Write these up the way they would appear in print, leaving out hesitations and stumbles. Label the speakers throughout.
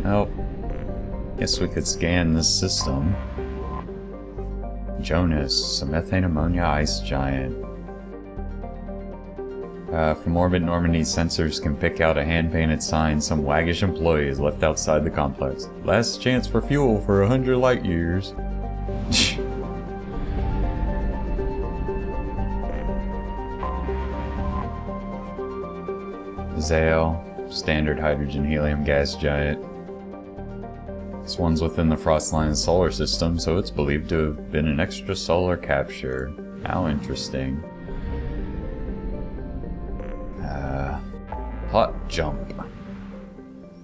Speaker 1: Well, guess we could scan this system. Jonas, a methane ammonia ice giant. From orbit, Normandy's sensors can pick out a hand-painted sign some waggish employee has left outside the complex. Last chance for fuel for 100 light years. Zale, standard hydrogen helium gas giant. This one's within the frost line solar system, so it's believed to have been an extrasolar capture. How interesting. Plot jump.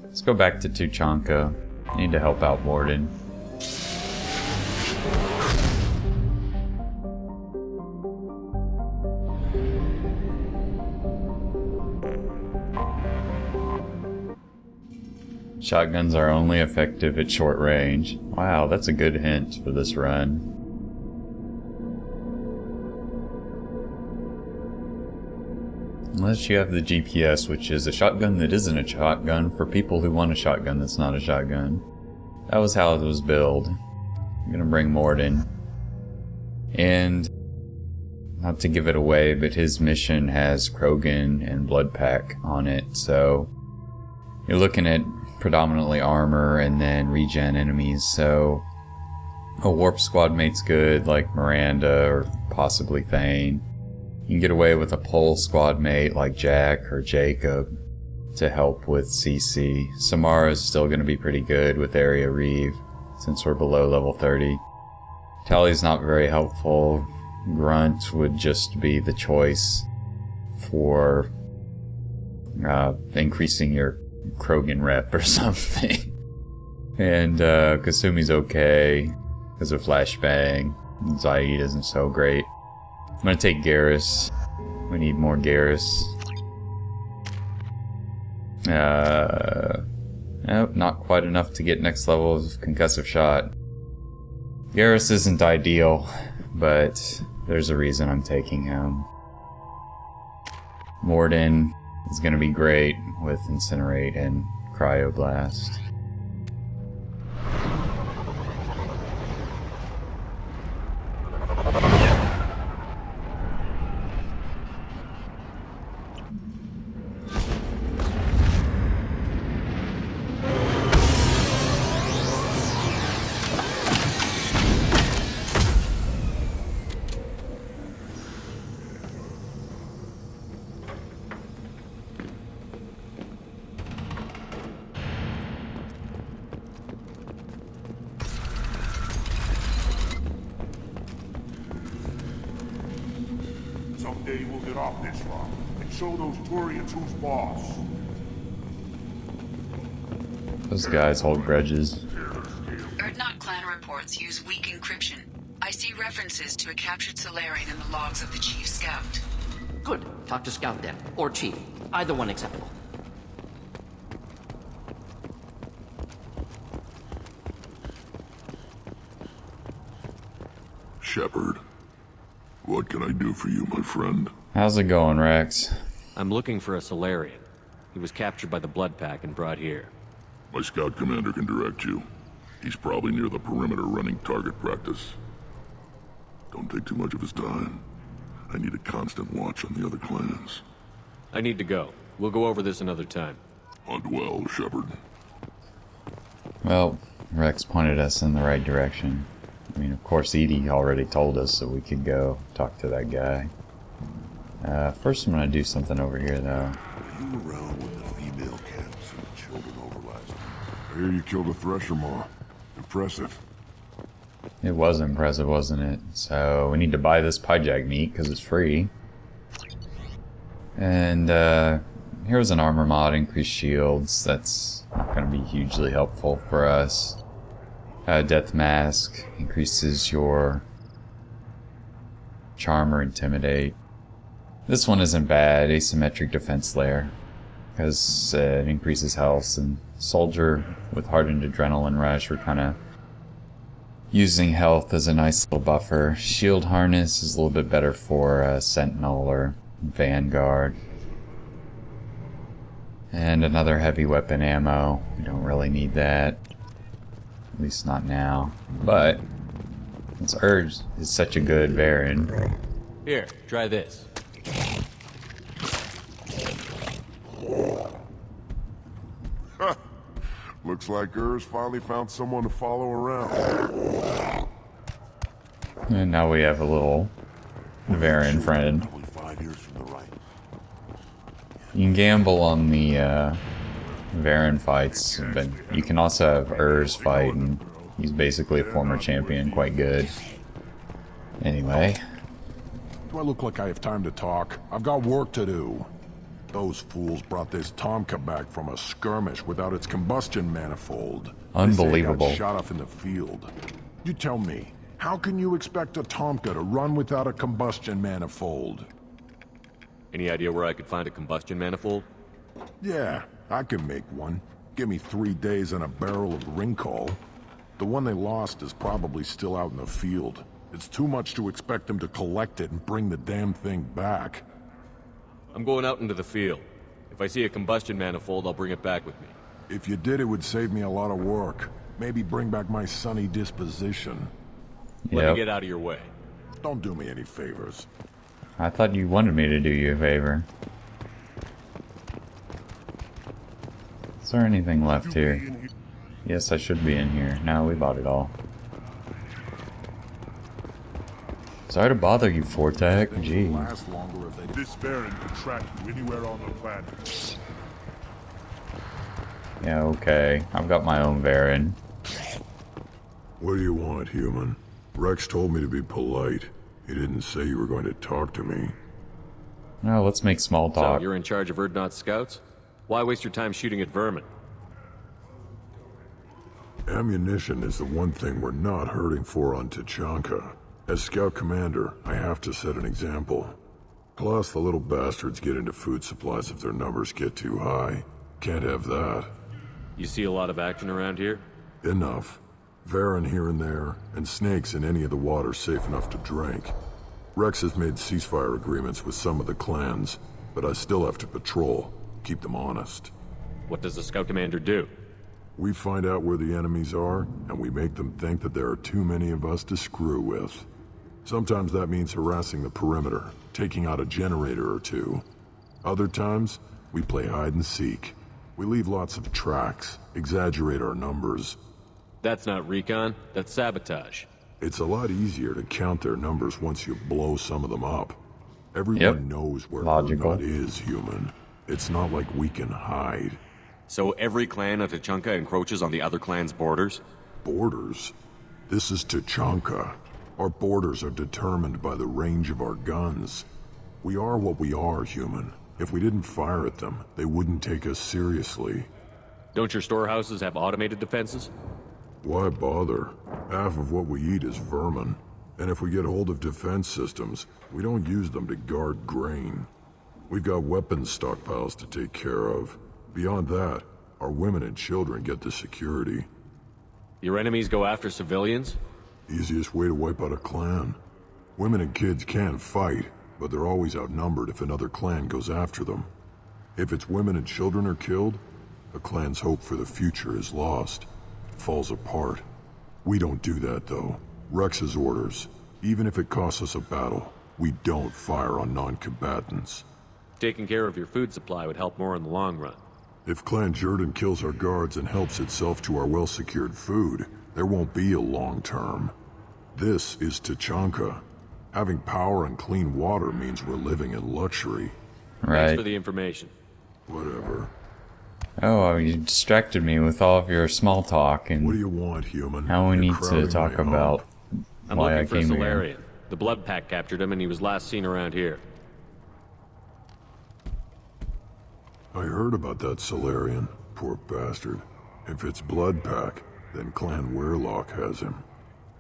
Speaker 1: Let's go back to Tuchanka. Need to help out Mordin. Shotguns are only effective at short range. Wow, that's a good hint for this run. Unless you have the GPS, which is a shotgun that isn't a shotgun for people who want a shotgun that's not a shotgun. That was how it was billed. I'm gonna bring Mordin. And, not to give it away, but his mission has Krogan and Bloodpack on it, so you're looking at predominantly armor and then regen enemies, so a warp squad mate's good, like Miranda or possibly Thane. You can get away with a pole squad mate like Jack or Jacob to help with CC. Samara's still going to be pretty good with Area Reeve since we're below level 30. Tally's not very helpful. Grunt would just be the choice for increasing your Krogan rep or something. And Kasumi's okay because of Flashbang. Zaid isn't so great. I'm gonna take Garrus. We need more Garrus. Nope, not quite enough to get next level of concussive shot. Garrus isn't ideal, but there's a reason I'm taking him. Mordin is gonna be great with Incinerate and Cryoblast.
Speaker 2: Someday we'll get off this rock and show those Turians who's boss.
Speaker 1: Those guys hold grudges.
Speaker 3: Erdnot clan reports use weak encryption. I see references to a captured Solarian in the logs of the Chief Scout.
Speaker 4: Good. Talk to Scout then. Or Chief. Either one acceptable.
Speaker 2: Shepard, what can I do for you, my friend?
Speaker 1: How's it going, Wrex?
Speaker 5: I'm looking for a Solarian. He was captured by the Blood Pack and brought here.
Speaker 2: My scout commander can direct you. He's probably near the perimeter running target practice. Don't take too much of his time. I need a constant watch on the other clans.
Speaker 5: I need to go. We'll go over this another time.
Speaker 2: Hunt well, Shepard.
Speaker 1: Well, Wrex pointed us in the right direction. I mean, of course, Edie already told us that we could go talk to that guy. First I'm gonna do something over here, though.
Speaker 2: Were you around when the female camps and the children over last time? I hear you killed a Thresher Maw. Impressive.
Speaker 1: It was impressive, wasn't it? So, we need to buy this Pyjag meat, because it's free. And, here's an armor mod, increased shields. That's not gonna be hugely helpful for us. Death Mask increases your charm or intimidate. This one isn't bad, asymmetric defense layer, because it increases health, and soldier with hardened adrenaline rush, we're kind of using health as a nice little buffer. Shield harness is a little bit better for sentinel or vanguard. And another heavy weapon ammo. We don't really need that. At least not now. But this Urz is such a good variant.
Speaker 5: Here, try this.
Speaker 2: Looks like Urz finally found someone to follow around.
Speaker 1: And now we have a little Varen friend.
Speaker 2: Probably 5 years from the right.
Speaker 1: You can gamble on the Varen fights, but you can also have Urz fight, and he's basically a former champion, quite good. Anyway.
Speaker 6: Do I look like I have time to talk? I've got work to do. Those fools brought this Tuchanka back from a skirmish without its combustion manifold.
Speaker 1: Unbelievable.
Speaker 6: They say it got shot off in the field. You tell me, how can you expect a Tuchanka to run without a combustion manifold?
Speaker 5: Any idea where I could find a combustion manifold?
Speaker 6: Yeah, I can make one. Give me 3 days and a barrel of Rincol. The one they lost is probably still out in the field. It's too much to expect them to collect it and bring the damn thing back.
Speaker 5: I'm going out into the field. If I see a combustion manifold, I'll bring it back with me.
Speaker 6: If you did, it would save me a lot of work. Maybe bring back my sunny disposition.
Speaker 5: Let me get out of your way.
Speaker 6: Don't do me any favors.
Speaker 1: I thought you wanted me to do you a favor. Is there anything left here? Yes, I should be in here. No, we bought it all. Sorry to bother you, Fortek. Jeez.
Speaker 6: Last longer if they
Speaker 2: This Varen can track you anywhere on the planet.
Speaker 1: Yeah, okay. I've got my own Varen.
Speaker 2: What do you want, human? Wrex told me to be polite. He didn't say you were going to talk to me.
Speaker 1: No, let's make small
Speaker 5: So,
Speaker 1: talk.
Speaker 5: you're in charge of Erdnot's scouts? Why waste your time shooting at vermin?
Speaker 2: Ammunition is the one thing we're not hurting for on Tuchanka. As Scout Commander, I have to set an example. Plus, the little bastards get into food supplies if their numbers get too high. Can't have that.
Speaker 5: You see a lot of action around here?
Speaker 2: Enough. Varen here and there, and snakes in any of the water safe enough to drink. Wrex has made ceasefire agreements with some of the clans, but I still have to patrol, keep them honest.
Speaker 5: What does the scout commander do?
Speaker 2: We find out where the enemies are, and we make them think that there are too many of us to screw with. Sometimes that means harassing the perimeter, taking out a generator or two. Other times, we play hide and seek. We leave lots of tracks, exaggerate our numbers.
Speaker 5: That's not recon, that's sabotage.
Speaker 2: It's a lot easier to count their numbers once you blow some of them up. Everyone knows where
Speaker 1: Logical.
Speaker 2: Erdnot is, human. It's not like we can hide.
Speaker 5: So every clan of Tuchanka encroaches on the other clan's borders?
Speaker 2: Borders? This is Tuchanka. Our borders are determined by the range of our guns. We are what we are, human. If we didn't fire at them, they wouldn't take us seriously.
Speaker 5: Don't your storehouses have automated defenses?
Speaker 2: Why bother? Half of what we eat is vermin. And if we get hold of defense systems, we don't use them to guard grain. We've got weapons stockpiles to take care of. Beyond that, our women and children get the security.
Speaker 5: Your enemies go after civilians?
Speaker 2: Easiest way to wipe out a clan. Women and kids can fight, but they're always outnumbered if another clan goes after them. If its women and children are killed, a clan's hope for the future is lost. It falls apart. We don't do that, though. Rex's orders. Even if it costs us a battle, we don't fire on non-combatants.
Speaker 5: Taking care of your food supply would help more in the long run.
Speaker 2: If Clan Jordan kills our guards and helps itself to our well-secured food, there won't be a long term. This is Tuchanka. Having power and clean water means we're living in luxury.
Speaker 1: Right.
Speaker 5: Thanks for the information.
Speaker 2: Whatever.
Speaker 1: Oh, you distracted me with all of your small talk, and
Speaker 2: What do you want, human?
Speaker 1: now we
Speaker 2: You're
Speaker 1: need to
Speaker 2: crowding
Speaker 1: talk
Speaker 2: my
Speaker 1: about
Speaker 2: home.
Speaker 5: I'm
Speaker 1: why I
Speaker 5: looking for a
Speaker 1: came here.
Speaker 5: Solarian. The Blood Pack captured him and he was last seen around here.
Speaker 2: I heard about that Solarian. Poor bastard. If it's Blood Pack, then Clan Weirlock has him.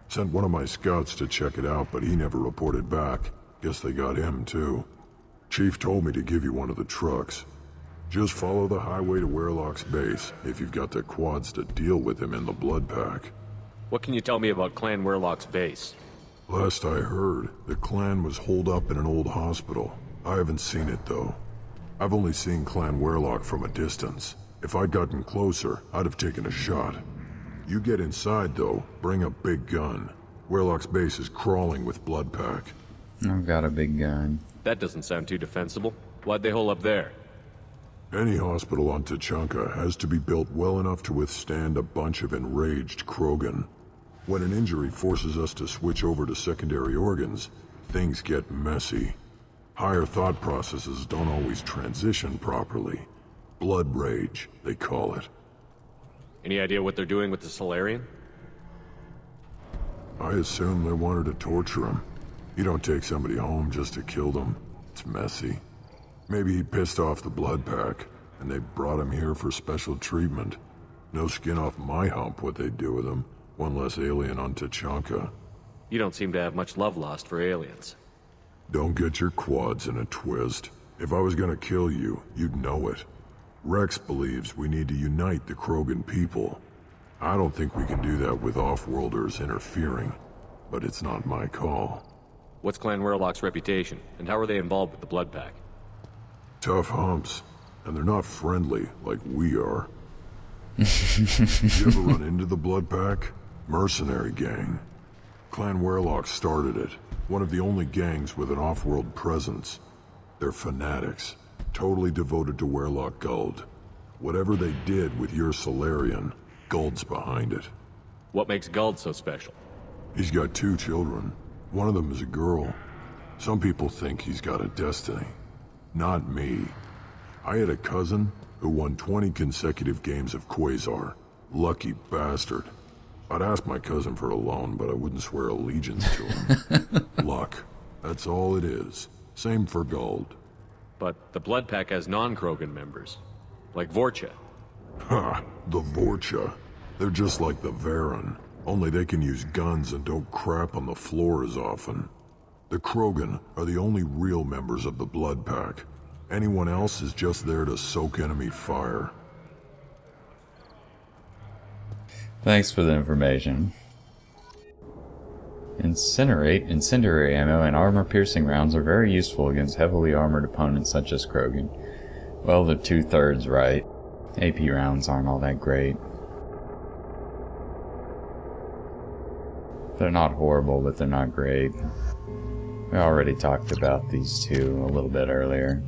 Speaker 2: Sent one of my scouts to check it out, but he never reported back. Guess they got him, too. Chief told me to give you one of the trucks. Just follow the highway to Weirlock's base, if you've got the quads to deal with him in the Blood Pack.
Speaker 5: What can you tell me about Clan Weirlock's base?
Speaker 2: Last I heard, the clan was holed up in an old hospital. I haven't seen it, though. I've only seen Clan Wehrlock from a distance. If I'd gotten closer, I'd have taken a shot. You get inside, though, bring a big gun. Wehrlock's base is crawling with Bloodpack.
Speaker 1: I've got a big gun.
Speaker 5: That doesn't sound too defensible. Why'd they hole up there?
Speaker 2: Any hospital on Tuchanka has to be built well enough to withstand a bunch of enraged Krogan. When an injury forces us to switch over to secondary organs, things get messy. Higher thought processes don't always transition properly. Blood rage, they call it.
Speaker 5: Any idea what they're doing with the Solarian?
Speaker 2: I assume they wanted to torture him. You don't take somebody home just to kill them. It's messy. Maybe he pissed off the Bloodpack, and they brought him here for special treatment. No skin off my hump what they'd do with him. One less alien on Tuchanka.
Speaker 5: You don't seem to have much love lost for aliens.
Speaker 2: Don't get your quads in a twist. If I was gonna kill you, you'd know it. Wrex believes we need to unite the Krogan people. I don't think we can do that with off-worlders interfering, but it's not my call.
Speaker 5: What's Clan Wehrlock's reputation, and how are they involved with the Bloodpack?
Speaker 2: Tough humps, and they're not friendly like we are. You ever run into the Bloodpack? Mercenary gang. Clan Wehrlock started it. One of the only gangs with an off-world presence. They're fanatics, totally devoted to Wehrlock Guld. Whatever they did with your Solarian, Guld's behind it.
Speaker 5: What makes Guld so special?
Speaker 2: He's got 2 children. One of them is a girl. Some people think he's got a destiny. Not me. I had a cousin who won 20 consecutive games of Quasar. Lucky bastard. I'd ask my cousin for a loan, but I wouldn't swear allegiance to him. Luck. That's all it is. Same for Guld.
Speaker 5: But the Bloodpack has non-Krogan members, like Vorcha.
Speaker 2: Ha! The Vorcha. They're just like the Varen, only they can use guns and don't crap on the floor as often. The Krogan are the only real members of the Bloodpack. Anyone else is just there to soak enemy fire.
Speaker 1: Thanks for the information. Incinerate, incendiary ammo, and armor-piercing rounds are very useful against heavily armored opponents such as Krogan. Well, they're 2/3 right. AP rounds aren't all that great. They're not horrible, but they're not great. We already talked about these two a little bit earlier.